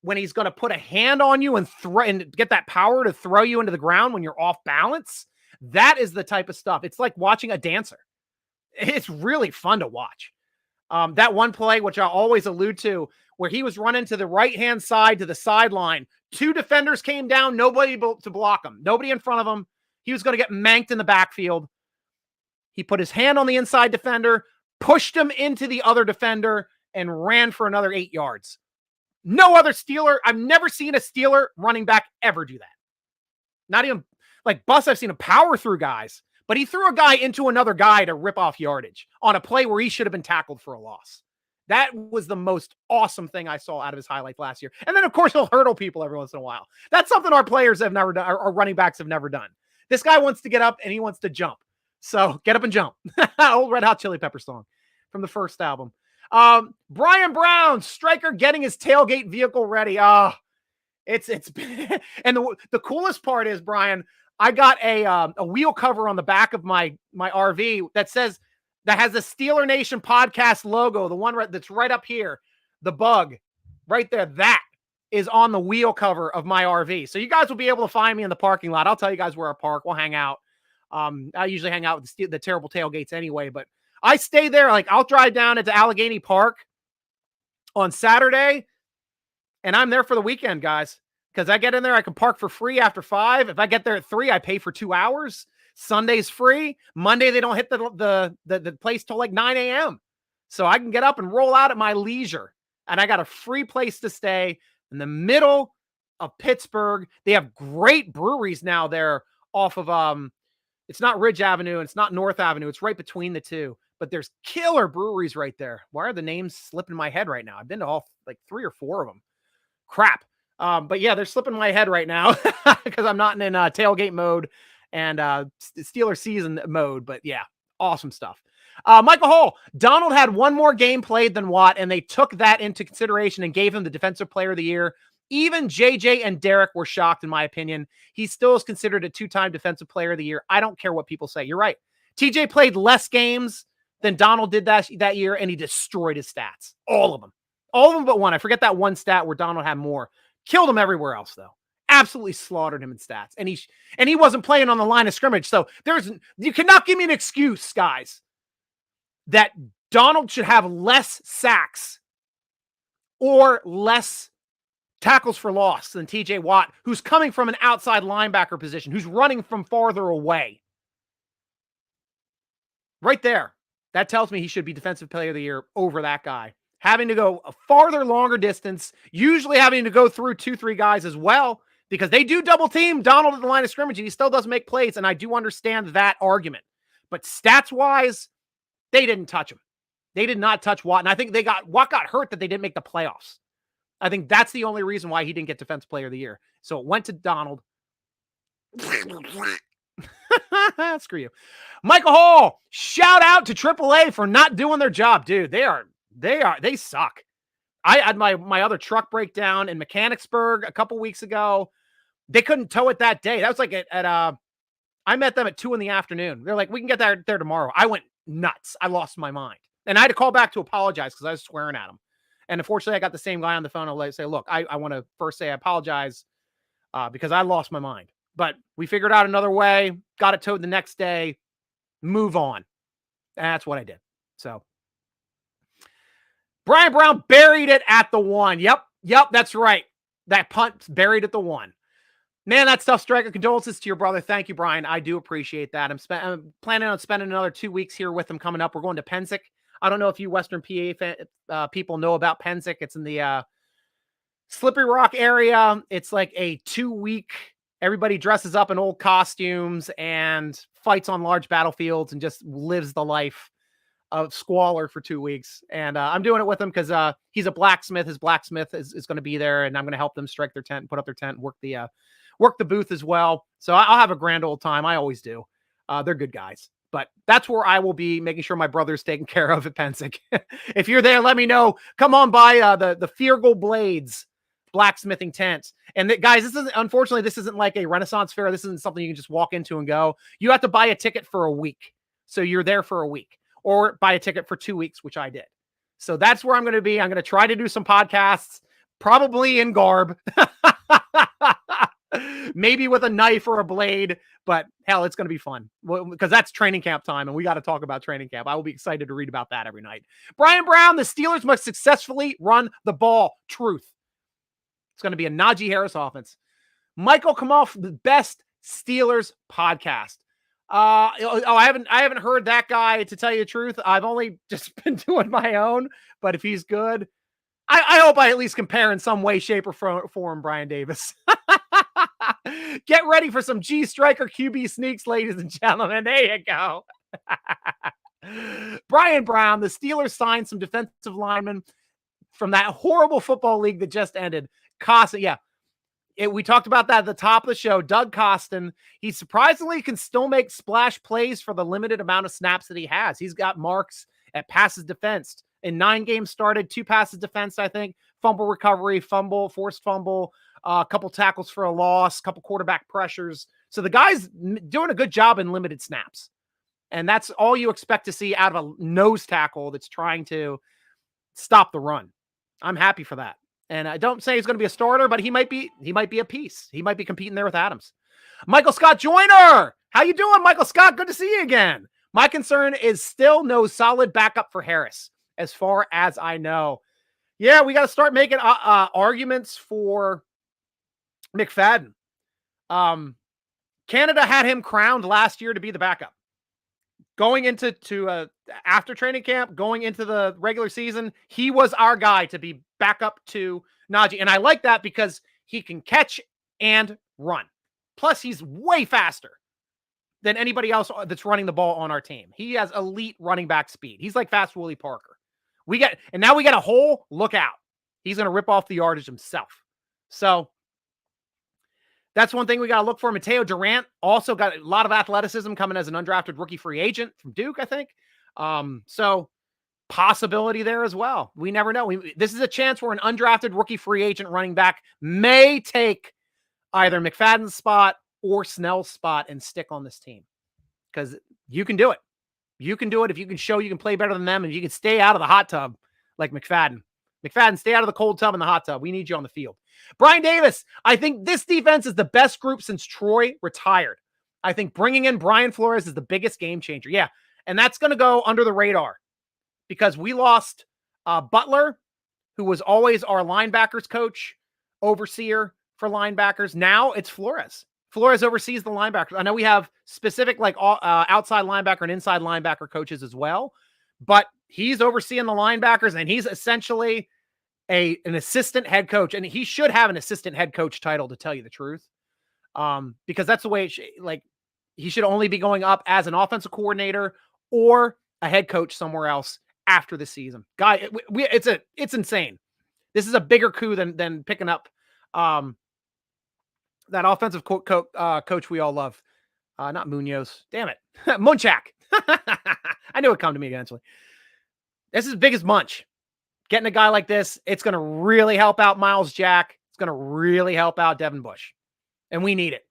when he's going to put a hand on you and get that power to throw you into the ground when you're off balance. That is the type of stuff. It's like watching a dancer. It's really fun to watch. That one play, which I always allude to, where he was running to the right-hand side to the sideline. 2 defenders came down, nobody to block him. Nobody in front of him. He was going to get manked in the backfield. He put his hand on the inside defender, pushed him into the other defender, and ran for another 8 yards. No other Steeler. I've never seen a Steeler running back ever do that. Not even like Bus, I've seen him power through guys, but he threw a guy into another guy to rip off yardage on a play where he should have been tackled for a loss. That was the most awesome thing I saw out of his highlights last year. And then, of course, he'll hurdle people every once in a while. That's something our players have never done, our running backs have never done. This guy wants to get up and he wants to jump. So get up and jump. Old Red Hot Chili Pepper song from the first album. Brian Brown, Stryker getting his tailgate vehicle ready. It's and the coolest part is, Brian, I got a wheel cover on the back of my RV that has the Steeler Nation podcast logo, the one that's right up here, the bug right there. That is on the wheel cover of my RV. So you guys will be able to find me in the parking lot. I'll tell you guys where I park. We'll hang out. I usually hang out with the terrible tailgates anyway, but I stay there. Like I'll drive down into Allegheny Park on Saturday and I'm there for the weekend, guys, because I get in there. I can park for free after 5. If I get there at 3, I pay for 2 hours. Sunday's free. Monday, they don't hit the place till like 9 a.m. So I can get up and roll out at my leisure. And I got a free place to stay in the middle of Pittsburgh. They have great breweries now there off of, it's not Ridge Avenue and it's not North Avenue. It's right between the two. But there's killer breweries right there. Why are the names slipping in my head right now? I've been to all like 3 or 4 of them. Crap. But yeah, they're slipping in my head right now because I'm not in tailgate mode and Steeler season mode. But yeah, awesome stuff. Michael Hall, Donald had one more game played than Watt, and they took that into consideration and gave him the Defensive Player of the Year. Even JJ and Derek were shocked, in my opinion. He still is considered a 2-time defensive player of the year. I don't care what people say. You're right. TJ played less games than Donald did that year, and he destroyed his stats. All of them. All of them but one. I forget that one stat where Donald had more. Killed him everywhere else, though. Absolutely slaughtered him in stats. And he wasn't playing on the line of scrimmage. So you cannot give me an excuse, guys, that Donald should have less sacks or less tackles for loss than TJ Watt, who's coming from an outside linebacker position, who's running from farther away. Right there. That tells me he should be defensive player of the year over that guy. Having to go a farther, longer distance, usually having to go through 2-3 guys as well, because they do double team Donald at the line of scrimmage, and he still doesn't make plays, and I do understand that argument. But stats-wise, they didn't touch him. They did not touch Watt, and I think Watt got hurt that they didn't make the playoffs. I think that's the only reason why he didn't get defensive player of the year. So it went to Donald. Screw you. Michael Hall, shout out to AAA for not doing their job. Dude, they suck. I had my other truck breakdown in Mechanicsburg a couple weeks ago. They couldn't tow it that day. That was like I met them at 2 p.m. They're like, we can get there tomorrow. I went nuts. I lost my mind. And I had to call back to apologize because I was swearing at them. And unfortunately, I got the same guy on the phone. I'll say, look, I want to first say I apologize because I lost my mind. But we figured out another way, got it towed the next day, move on. And that's what I did. So Brian Brown buried it at the 1. Yep, that's right. That punt buried at the 1. Man, that's tough, Striker. Condolences to your brother. Thank you, Brian. I do appreciate that. I'm planning on spending another 2 weeks here with him coming up. We're going to Pensick. I don't know if you Western PA people know about Pensick. It's in the Slippery Rock area. It's like a 2-week, everybody dresses up in old costumes and fights on large battlefields and just lives the life of squalor for 2 weeks. And I'm doing it with him because he's a blacksmith. His blacksmith is going to be there, and I'm going to help them strike their tent and put up their tent and work the booth as well. So I'll have a grand old time. I always do. They're good guys. But that's where I will be, making sure my brother's taken care of at Pensick. If you're there, let me know. Come on by the Feargle Blades blacksmithing tent. And guys, unfortunately, this isn't like a Renaissance fair. This isn't something you can just walk into and go. You have to buy a ticket for a week. So you're there for a week, or buy a ticket for 2 weeks, which I did. So that's where I'm going to be. I'm going to try to do some podcasts, probably in garb. Maybe with a knife or a blade, but hell, it's going to be fun because that's training camp time, and we got to talk about training camp. I will be excited to read about that every night. Brian Brown, the Steelers must successfully run the ball. Truth. It's going to be a Najee Harris offense. Michael Kamal, the best Steelers podcast. I haven't heard that guy, to tell you the truth. I've only just been doing my own, but if he's good, I hope I at least compare in some way, shape, or form Brian Davis. Get ready for some G.Stryker QB sneaks, ladies and gentlemen. There you go. Brian Brown, the Steelers signed some defensive linemen from that horrible football league that just ended. Costin, yeah. We talked about that at the top of the show. Doug Costin, he surprisingly can still make splash plays for the limited amount of snaps that he has. He's got marks at passes defensed. In 9 games started, 2 passes defense, I think. Fumble recovery, fumble, forced fumble, a couple tackles for a loss, couple quarterback pressures. So the guy's doing a good job in limited snaps. And that's all you expect to see out of a nose tackle that's trying to stop the run. I'm happy for that. And I don't say he's going to be a starter, but he might be a piece. He might be competing there with Adams. Michael Scott Joyner. How you doing, Michael Scott? Good to see you again. My concern is still no solid backup for Harris, as far as I know. Yeah, we got to start making arguments for McFadden. Canada had him crowned last year to be the backup. Going into after training camp, going into the regular season, he was our guy to be backup to Najee. And I like that because he can catch and run. Plus, he's way faster than anybody else that's running the ball on our team. He has elite running back speed. He's like fast Willie Parker. Now we got a hole. Look out. He's going to rip off the yardage himself. So that's one thing we got to look for. Mateo Durant also got a lot of athleticism, coming as an undrafted rookie free agent from Duke, I think. So possibility there as well. We never know. This is a chance where an undrafted rookie free agent running back may take either McFadden's spot or Snell's spot and stick on this team, because you can do it. You can do it if you can show you can play better than them and you can stay out of the hot tub like McFadden. McFadden, stay out of the cold tub and the hot tub. We need you on the field. Brian Davis, I think this defense is the best group since Troy retired. I think bringing in Brian Flores is the biggest game changer. Yeah, and that's going to go under the radar because we lost Butler, who was always our linebackers coach, overseer for linebackers. Now it's Flores. Flores oversees the linebackers. I know we have specific outside linebacker and inside linebacker coaches as well, but he's overseeing the linebackers and he's essentially an assistant head coach. And he should have an assistant head coach title, to tell you the truth, because that's the way he should only be going up as an offensive coordinator or a head coach somewhere else after the season. Guy, it's insane. This is a bigger coup than picking up that offensive coach we all love. Not Munoz. Damn it. Munchak. I knew it'd come to me eventually. This is as big as Munch. Getting a guy like this, it's going to really help out Miles Jack. It's going to really help out Devin Bush. And we need it.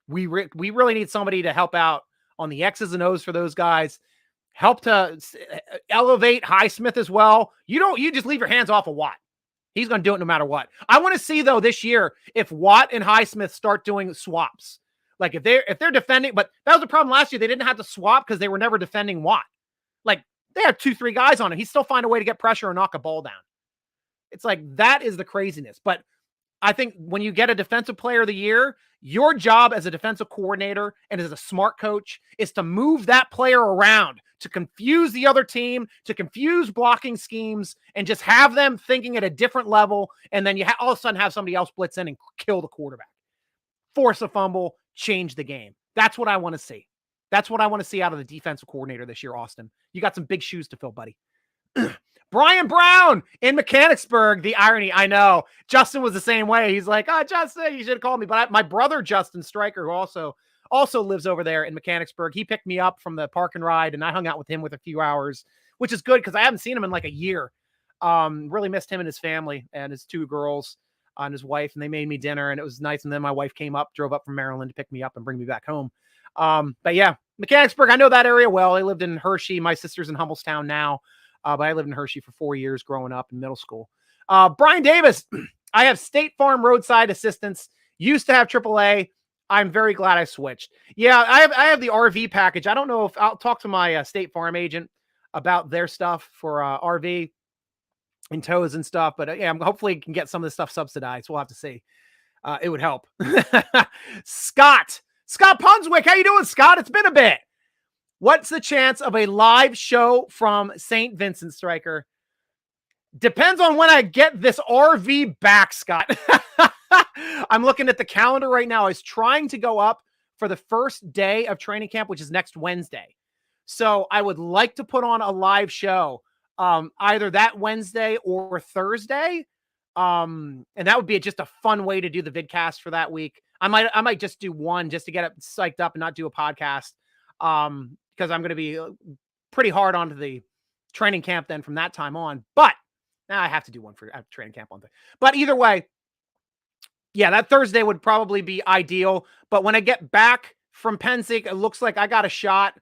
We really need somebody to help out on the X's and O's for those guys. Help to elevate Highsmith as well. You just leave your hands off of Watt. He's going to do it no matter what. I want to see, though, this year, if Watt and Highsmith start doing swaps. Like if they're defending, but that was the problem last year. They didn't have to swap because they were never defending Watt. Like they had 2-3 guys on it. He still find a way to get pressure and knock a ball down. It's like, that is the craziness. But I think when you get a defensive player of the year, your job as a defensive coordinator and as a smart coach is to move that player around, to confuse the other team, to confuse blocking schemes, and just have them thinking at a different level. And then you all of a sudden have somebody else blitz in and kill the quarterback, force a fumble, change the game. That's what I want to see. That's what I want to see out of the defensive coordinator this year, Austin. You got some big shoes to fill, buddy. Brian Brown in Mechanicsburg. The irony, I know. Justin was the same way. He's like, Justin, you should have called me. But my brother, G.Stryker, who also lives over there in Mechanicsburg, he picked me up from the park and ride, and I hung out with him with a few hours, which is good because I haven't seen him in like a year. Really missed him and his family and his 2 girls and his wife, and they made me dinner, and it was nice. And then my wife drove up from Maryland to pick me up and bring me back home. But yeah, Mechanicsburg, I know that area well. I lived in Hershey. My sister's in Hummelstown now. But I lived in Hershey for 4 years growing up in middle school. Brian Davis, I have State Farm roadside assistance. Used to have AAA. I'm very glad I switched. Yeah, I have the RV package. I don't know if I'll talk to my State Farm agent about their stuff for RV and tows and stuff. But yeah, hopefully can get some of this stuff subsidized. We'll have to see. It would help. Scott Punswick. How you doing, Scott? It's been a bit. What's the chance of a live show from St. Vincent, Stryker? Depends on when I get this RV back, Scott. I'm looking at the calendar right now. I was trying to go up for the first day of training camp, which is next Wednesday. So I would like to put on a live show either that Wednesday or Thursday. And that would be just a fun way to do the vidcast for that week. I might just do one just to get it psyched up and not do a podcast. Because I'm going to be pretty hard onto the training camp then from that time on. But now I have to do one for training camp on. But either way, yeah, that Thursday would probably be ideal. But when I get back from Pensick, it looks like I got a shot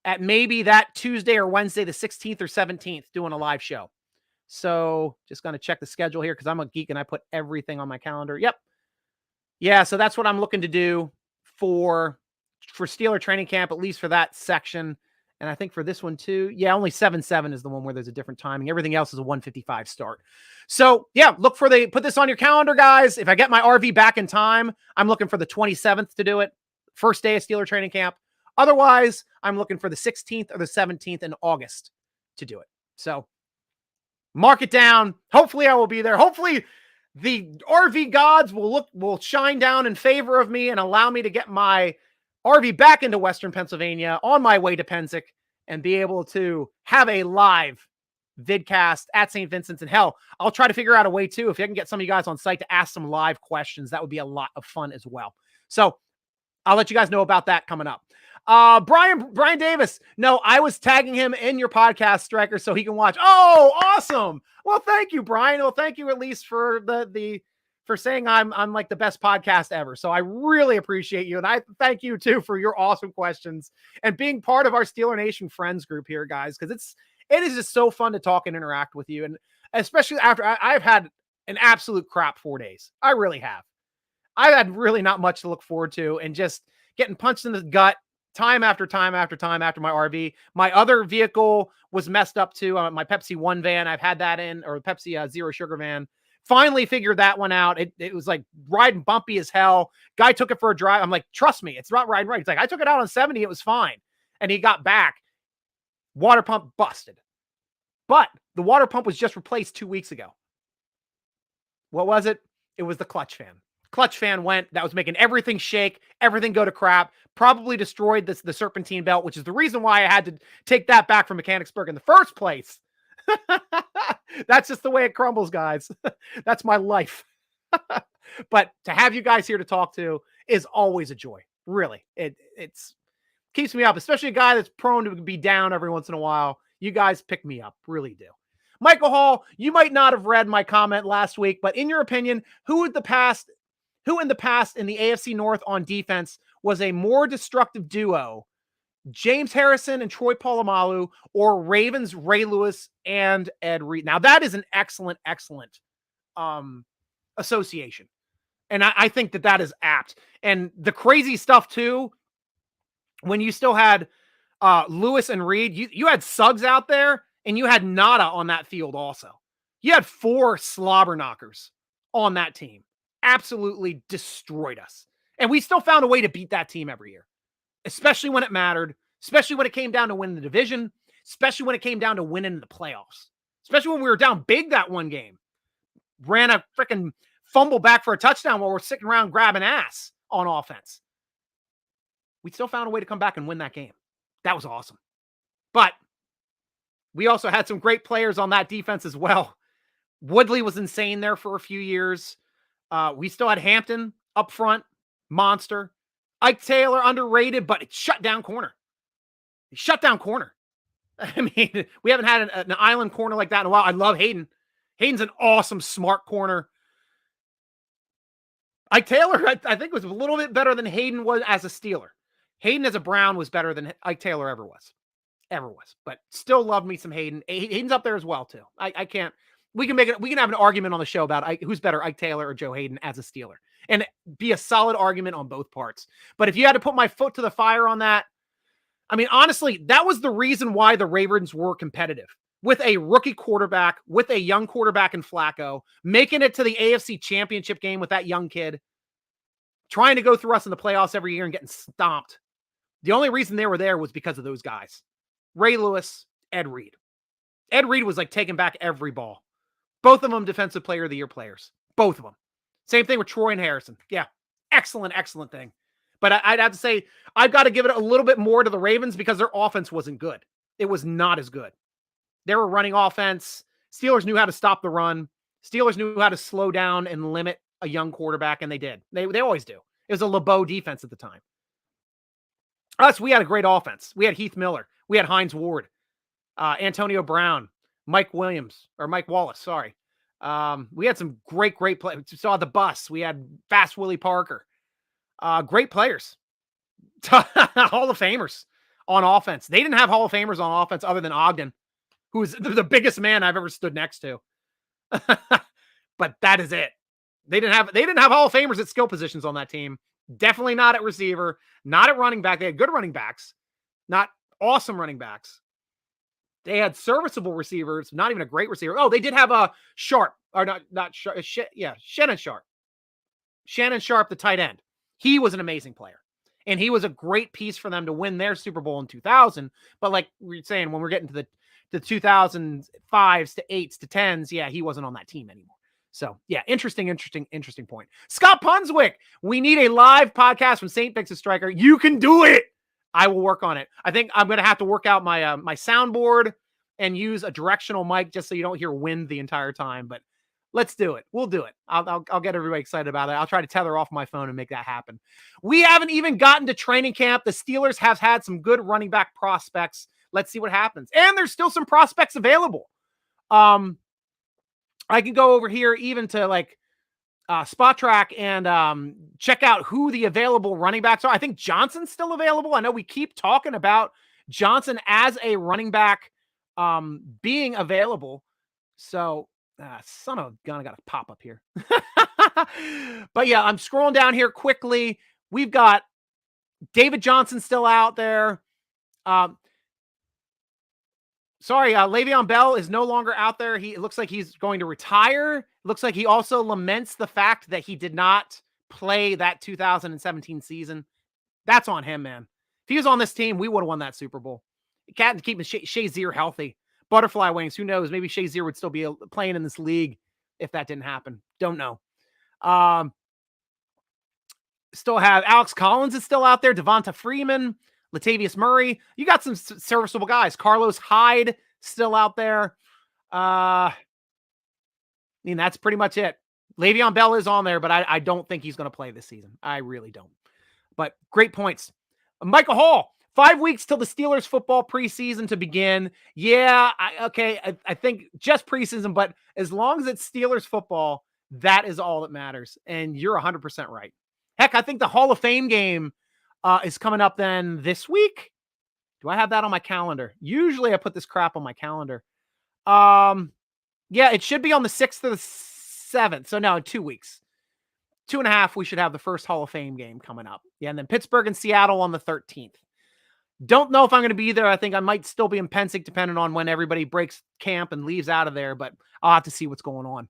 at maybe that Tuesday or Wednesday, the 16th or 17th, doing a live show. So just going to check the schedule here because I'm a geek and I put everything on my calendar. Yep. Yeah, so that's what I'm looking to do for Steeler training camp, at least for that section. And I think for this one too. Yeah, only 7/7 is the one where there's a different timing. Everything else is a 1:55 start. So yeah, put this on your calendar, guys. If I get my RV back in time, I'm looking for the 27th to do it. First day of Steeler training camp. Otherwise, I'm looking for the 16th or the 17th in August to do it. So mark it down. Hopefully I will be there. Hopefully the RV gods will shine down in favor of me and allow me to get my RV back into Western Pennsylvania on my way to Pensick and be able to have a live vidcast at St. Vincent's. And hell, I'll try to figure out a way too, if I can get some of you guys on site to ask some live questions. That would be a lot of fun as well. So I'll let you guys know about that coming up. Brian Davis. No, I was tagging him in your podcast, Stryker, so he can watch. Oh, awesome. Well, thank you, Brian. Well, thank you at least for for saying I'm like the best podcast ever. So I really appreciate you. And I thank you too for your awesome questions and being part of our Steeler Nation friends group here, guys, because it is just so fun to talk and interact with you. And especially after I've had an absolute crap 4 days. I really have. I had really not much to look forward to, and just getting punched in the gut time after time after time after my RV. My other vehicle was messed up too. My Pepsi One van, I've had that in, or Pepsi Zero Sugar van. Finally figured that one out. It was like riding bumpy as hell. Guy took it for a drive. I'm like, trust me, it's not riding right. He's like, I took it out on 70. It was fine. And he got back. Water pump busted. But the water pump was just replaced 2 weeks ago. What was it? It was the clutch fan. Clutch fan went. That was making everything shake, everything go to crap. Probably destroyed the serpentine belt, which is the reason why I had to take that back from Mechanicsburg in the first place. That's just the way it crumbles, guys. That's my life. But to have you guys here to talk to is always a joy. Really. It's keeps me up, especially a guy that's prone to be down every once in a while. You guys pick me up. Really do. Michael Hall, you might not have read my comment last week, but in your opinion, who in the past in the AFC North on defense was a more destructive duo, James Harrison and Troy Polamalu, or Ravens Ray Lewis and Ed Reed? Now that is an excellent association. And I think that is apt. And the crazy stuff too, when you still had Lewis and Reed, you had Suggs out there, and you had Nada on that field also. You had 4 slobber knockers on that team. Absolutely destroyed us. And we still found a way to beat that team every year, especially when it mattered, especially when it came down to winning the division, especially when it came down to winning the playoffs, especially when we were down big that one game. Ran a freaking fumble back for a touchdown while we're sitting around grabbing ass on offense. We still found a way to come back and win that game. That was awesome. But we also had some great players on that defense as well. Woodley was insane there for a few years. We still had Hampton up front, monster. Ike Taylor, underrated, but it's shut down corner. I mean, we haven't had an island corner like that in a while. I love Hayden. Hayden's an awesome, smart corner. Ike Taylor, I think, was a little bit better than Hayden was as a Steeler. Hayden as a Brown was better than Ike Taylor ever was. But still loved me some Hayden. Hayden's up there as well too. I can't. We can have an argument on the show about who's better, Ike Taylor or Joe Hayden as a Steeler, and be a solid argument on both parts. But if you had to put my foot to the fire on that, I mean, honestly, that was the reason why the Ravens were competitive with a rookie quarterback, with a young quarterback in Flacco, making it to the AFC Championship game with that young kid, trying to go through us in the playoffs every year and getting stomped. The only reason they were there was because of those guys. Ray Lewis, Ed Reed. Ed Reed was like taking back every ball. Both of them Defensive Player of the Year players. Both of them. Same thing with Troy and Harrison. Yeah, excellent thing. But I'd have to say, I've got to give it a little bit more to the Ravens because their offense wasn't good. It was not as good. They were running offense. Steelers knew how to stop the run. Steelers knew how to slow down and limit a young quarterback, and they did. They always do. It was a LeBeau defense at the time. Us, we had a great offense. We had Heath Miller. We had Hines Ward, Antonio Brown, Mike Wallace, sorry. We had some great players. We saw the bus. We had Fast Willie Parker. Great players. Hall of Famers on offense. They didn't have Hall of Famers on offense other than Ogden, who is the biggest man I've ever stood next to. But that is it. They didn't have Hall of Famers at skill positions on that team. Definitely not at receiver, not at running back. They had good running backs, not awesome running backs. They had serviceable receivers, not even a great receiver. Oh, they did have a Sharp, or not Sharp. Shannon Sharp. Shannon Sharp, the tight end. He was an amazing player. And he was a great piece for them to win their Super Bowl in 2000. But like we were saying, when we're getting to the 2005s to 8s to 10s, yeah, he wasn't on that team anymore. So yeah, interesting point. Scott Punswick, we need a live podcast from St. Vincent Stryker. You can do it. I will work on it. I think I'm going to have to work out my soundboard and use a directional mic just so you don't hear wind the entire time. But Let's do it. We'll do it. I'll get everybody excited about it. I'll try to tether off my phone and make that happen. We haven't even gotten to training camp. The Steelers have had some good running back prospects. Let's see what happens. And there's still some prospects available. I can go over here even to like Spot Track and check out who the available running backs are. I think Johnson's still available. I know we keep talking about Johnson as a running back being available. So son of a gun, I got to pop up here. But yeah, I'm scrolling down here quickly. We've got David Johnson still out there. Le'Veon Bell is no longer out there. It looks like he's going to retire. Looks like he also laments the fact that he did not play that 2017 season. That's on him, man. If he was on this team, we would have won that Super Bowl. Can't keep Shazier healthy. Butterfly wings. Who knows? Maybe Shazier would still be playing in this league if that didn't happen. Don't know. Still have Alex Collins is still out there. Devonta Freeman, Latavius Murray. You got some serviceable guys. Carlos Hyde still out there. I mean, that's pretty much it. Le'Veon Bell is on there, but I don't think he's going to play this season. I really don't. But great points. Michael Hall, 5 weeks till the Steelers football preseason to begin. Yeah, I think just preseason, but as long as it's Steelers football, that is all that matters. And you're 100% right. Heck, I think the Hall of Fame game is coming up then this week. Do I have that on my calendar? Usually I put this crap on my calendar. Yeah, it should be on the 6th or the 7th. So no, in 2 weeks. 2.5, we should have the first Hall of Fame game coming up. Yeah, and then Pittsburgh and Seattle on the 13th. Don't know if I'm going to be there. I think I might still be in Pensick, depending on when everybody breaks camp and leaves out of there, but I'll have to see what's going on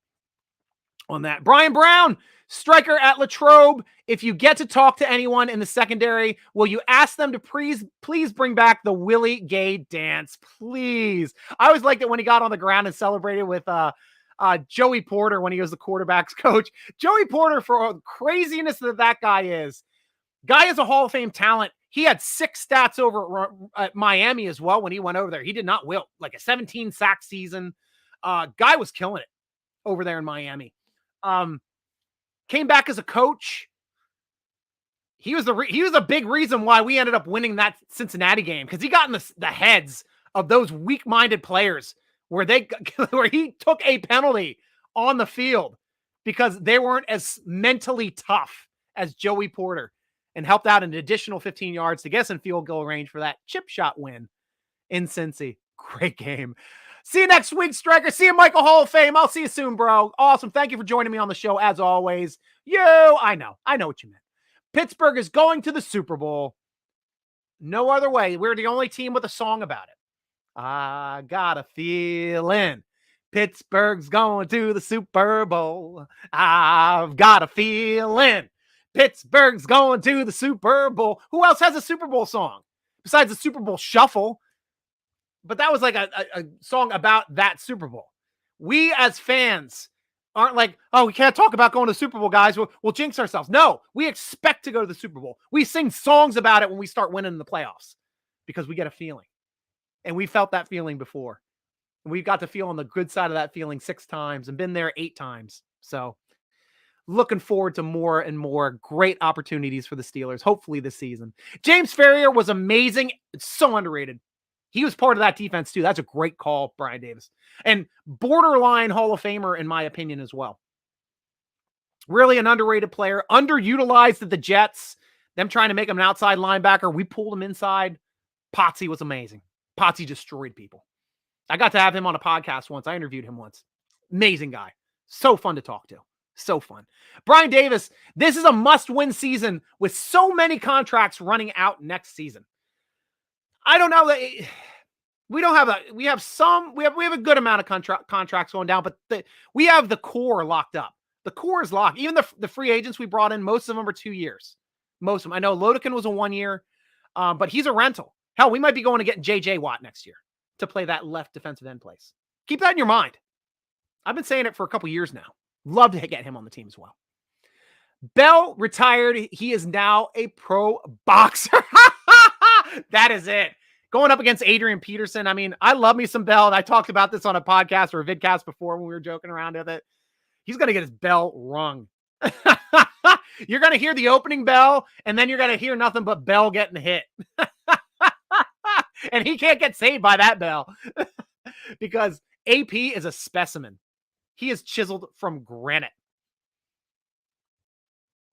that. Brian Brown, Striker at Latrobe. If you get to talk to anyone in the secondary, will you ask them to please bring back the Willie Gay dance? Please. I always liked it when he got on the ground and celebrated with Joey Porter when he was the quarterback's coach. Joey Porter, for craziness that guy is. Guy is a Hall of Fame talent. He had 6 stats over at Miami as well when he went over there. He did not wilt. Like a 17 sack season. Guy was killing it over there in Miami. Came back as a coach. He was a big reason why we ended up winning that Cincinnati game, because he got in the heads of those weak-minded players where he took a penalty on the field because they weren't as mentally tough as Joey Porter, and helped out an additional 15 yards to get us in field goal range for that chip shot win in Cincy. Great game. See you next week, Striker. See you, Michael Hall of Fame. I'll see you soon, bro. Awesome. Thank you for joining me on the show, as always. I know what you meant. Pittsburgh is going to the Super Bowl. No other way. We're the only team with a song about it. I got a feeling Pittsburgh's going to the Super Bowl. I've got a feeling Pittsburgh's going to the Super Bowl. Who else has a Super Bowl song besides the Super Bowl Shuffle? But that was like a song about that Super Bowl. We as fans aren't like, oh, we can't talk about going to the Super Bowl, guys. We'll jinx ourselves. No, we expect to go to the Super Bowl. We sing songs about it when we start winning the playoffs because we get a feeling. And we felt that feeling before. And we got to feel on the good side of that feeling 6 times and been there 8 times. So looking forward to more and more great opportunities for the Steelers, hopefully this season. James Ferrier was amazing. It's so underrated. He was part of that defense too. That's a great call, Brian Davis. And borderline Hall of Famer, in my opinion, as well. Really an underrated player. Underutilized at the Jets. Them trying to make him an outside linebacker. We pulled him inside. Potsy was amazing. Potsy destroyed people. I got to have him on a podcast once. I interviewed him once. Amazing guy. So fun to talk to. So fun. Brian Davis, this is a must-win season with so many contracts running out next season. I don't know that we have a good amount of contracts going down, but we have the core locked up. The core is locked. Even the free agents we brought in, most of them are 2 years. Most of them. I know Lodekin was a 1 year, but he's a rental. Hell, we might be going to get J.J. Watt next year to play that left defensive end place. Keep that in your mind. I've been saying it for a couple years now. Love to get him on the team as well. Bell retired. He is now a pro boxer. That is it. Going up against Adrian Peterson. I mean, I love me some Bell, and I talked about this on a podcast or a vidcast before when we were joking around with it. He's going to get his bell rung. You're going to hear the opening bell, and then you're going to hear nothing but bell getting hit. And he can't get saved by that bell because AP is a specimen. He is chiseled from granite.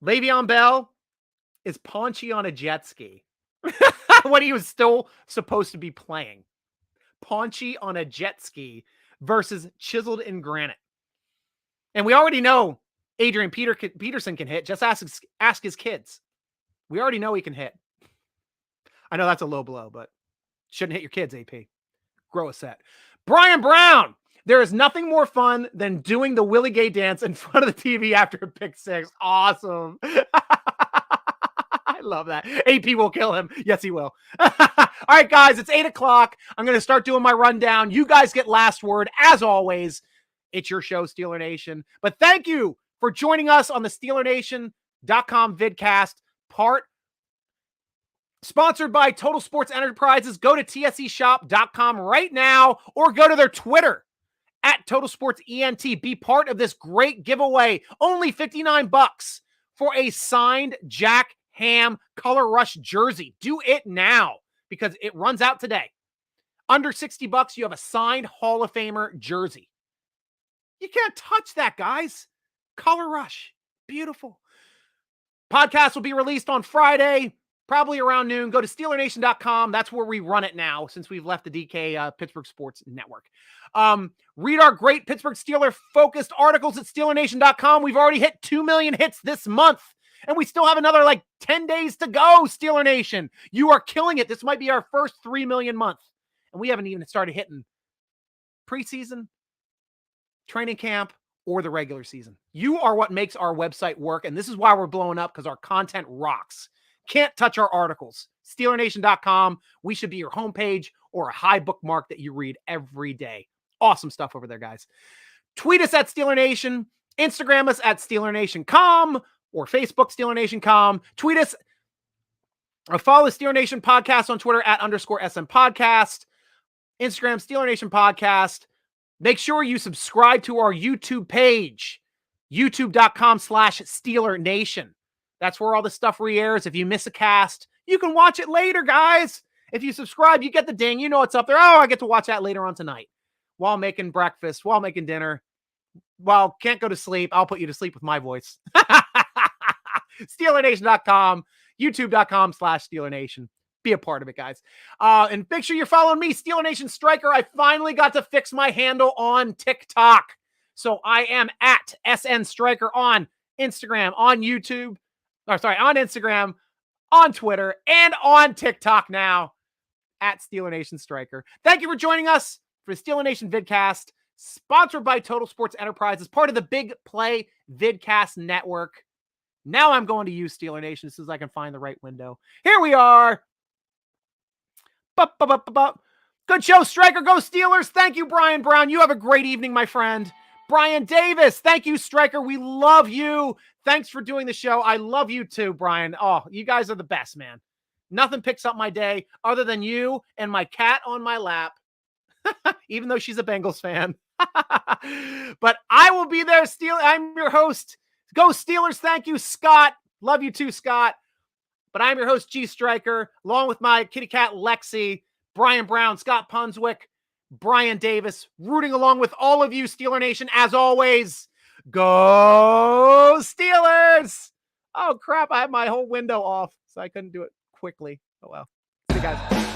Le'Veon Bell is paunchy on a jet ski when he was still supposed to be playing. Paunchy on a jet ski versus chiseled in granite. And we already know Adrian Peterson can hit. Just ask his kids. We already know he can hit. I know that's a low blow, but shouldn't hit your kids, AP. Grow a set. Brian Brown. There is nothing more fun than doing the Willie Gay dance in front of the TV after a pick six. Awesome. I love that. AP will kill him. Yes, he will. All right, guys, it's 8 o'clock. I'm going to start doing my rundown. You guys get last word. As always, it's your show, Steeler Nation. But thank you for joining us on the SteelerNation.com vidcast part sponsored by Total Sports Enterprises. Go to tseshop.com right now or go to their Twitter at Total Sports ENT. Be part of this great giveaway. Only $59 for a signed Jack Ham Color Rush jersey. Do it now because it runs out today. Under $60, you have a signed Hall of Famer jersey. You can't touch that, guys. Color Rush. Beautiful. Podcast will be released on Friday, probably around noon. Go to SteelerNation.com. That's where we run it now since we've left the DK Pittsburgh Sports Network. Read our great Pittsburgh Steeler-focused articles at SteelerNation.com. We've already hit 2 million hits this month, and we still have another 10 days to go, Steeler Nation. You are killing it. This might be our first 3 million month, and we haven't even started hitting preseason, training camp, or the regular season. You are what makes our website work, and this is why we're blowing up, because our content rocks. Can't touch our articles. SteelerNation.com. We should be your homepage or a high bookmark that you read every day. Awesome stuff over there, guys. Tweet us at Steeler Nation. Instagram us at SteelerNation.com or Facebook SteelerNation.com. Tweet us or follow the Steeler Nation podcast on Twitter at _SM podcast. Instagram, Steeler Nation podcast. Make sure you subscribe to our YouTube page, youtube.com/Steeler Nation. That's where all the stuff re-airs. If you miss a cast, you can watch it later, guys. If you subscribe, you get the ding. You know it's up there. Oh, I get to watch that later on tonight while making breakfast, while making dinner. While can't go to sleep, I'll put you to sleep with my voice. SteelerNation.com, youtube.com/Steeler Nation. Be a part of it, guys. And make sure you're following me, Steeler Nation Striker. I finally got to fix my handle on TikTok. So I am at SN Striker on Instagram, on YouTube. On Instagram, on Twitter, and on TikTok now at Steeler Nation Striker. Thank you for joining us for the Steeler Nation Vidcast, sponsored by Total Sports Enterprises, part of the Big Play Vidcast Network. Now I'm going to use Steeler Nation as soon as I can find the right window. Here we are. Good show, Striker. Go Steelers. Thank you, Brian Brown. You have a great evening, my friend. Brian Davis. Thank you, Striker. We love you. Thanks for doing the show. I love you too, Brian. Oh, you guys are the best, man. Nothing picks up my day other than you and my cat on my lap, even though she's a Bengals fan. But I will be there. I'm your host. Go Steelers. Thank you, Scott. Love you too, Scott. But I'm your host, G.Stryker, along with my kitty cat, Lexi, Brian Brown, Scott Punswick, Brian Davis, rooting along with all of you, Steeler Nation, as always. Go Steelers! Oh, crap. I had my whole window off, so I couldn't do it quickly. Oh, well. See you guys.